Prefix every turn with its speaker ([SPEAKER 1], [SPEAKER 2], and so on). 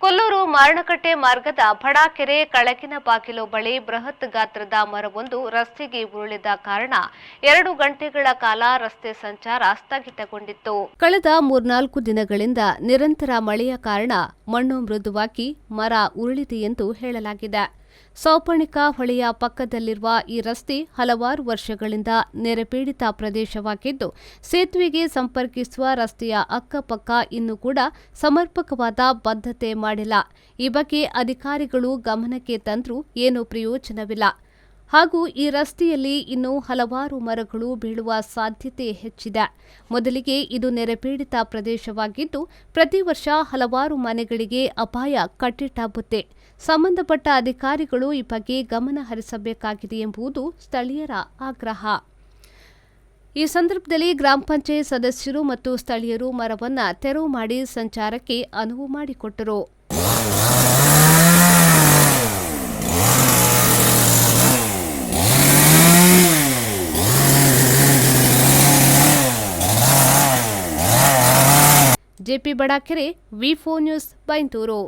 [SPEAKER 1] ಕೊಲ್ಲೂರು ಮಾರಣಕಟ್ಟೆ ಮಾರ್ಗದ ಫಡಾಕೆರೆ ಕಳಗಿನ ಬಾಗಿಲು ಬಳಿ ಬೃಹತ್ ಗಾತ್ರದ ಮರವೊಂದು ರಸ್ತೆಗೆ ಉರುಳಿದ ಕಾರಣ 2 ಗಂಟೆಗಳ ಕಾಲ ರಸ್ತೆ ಸಂಚಾರ ಸ್ಥಗಿತಗೊಂಡಿತ್ತು. ಕಳೆದ 3-4 ದಿನಗಳಿಂದ ನಿರಂತರ ಮಳೆಯ ಕಾರಣ ಮಣ್ಣು ಮೃದುವಾಗಿ ಮರ ಉರುಳಿದೆ ಎಂದು ಹೇಳಲಾಗಿದೆ. ಸೌಪರ್ಣಿಕ ಹೊಳೆಯ ಪಕ್ಕದಲ್ಲಿರುವ ಈ ರಸ್ತೆ ಹಲವಾರು ವರ್ಷಗಳಿಂದ ನೆರೆಪೀಡಿತ ಪ್ರದೇಶವಾಗಿದ್ದು, ಸೇತುವೆಗೆ ಸಂಪರ್ಕಿಸುವ ರಸ್ತೆಯ ಅಕ್ಕಪಕ್ಕ ಇನ್ನೂ ಕೂಡ ಸಮರ್ಪಕವಾದ ಬದ್ಧತೆ ಮಾಡಿಲ್ಲ. ಈ ಬಗ್ಗೆ ಅಧಿಕಾರಿಗಳು ಗಮನಕ್ಕೆ ತಂದರೂ ಏನೂ ಪ್ರಯೋಜನವಿಲ್ಲ. ಹಾಗೂ ಈ ರಸ್ತೆಯಲ್ಲಿ ಇನ್ನೂ ಹಲವಾರು ಮರಗಳು ಬೀಳುವ ಸಾಧ್ಯತೆ ಹೆಚ್ಚಿದೆ. ಮೊದಲಿಗೆ ಇದು ನೆರೆಪೀಡಿತ ಪ್ರದೇಶವಾಗಿದ್ದು, ಪ್ರತಿ ವರ್ಷ ಹಲವಾರು ಮನೆಗಳಿಗೆ ಅಪಾಯ ಕಟ್ಟಿಟ್ಟ ಬುತ್ತಿ. ಸಂಬಂಧಪಟ್ಟ ಅಧಿಕಾರಿಗಳು ಈ ಬಗ್ಗೆ ಗಮನ ಹರಿಸಬೇಕಾಗಿದೆ ಎಂಬುದು ಸ್ಥಳೀಯರ ಆಗ್ರಹ. ಈ ಸಂದರ್ಭದಲ್ಲಿ ಗ್ರಾಮ ಪಂಚಾಯತ್ ಸದಸ್ಯರು ಮತ್ತು ಸ್ಥಳೀಯರು ಮರವನ್ನು ತೆರವು ಮಾಡಿ ಸಂಚಾರಕ್ಕೆ ಅನುವು ಮಾಡಿಕೊಟ್ಟರು. JP Badakere, V4 news, Byndoor.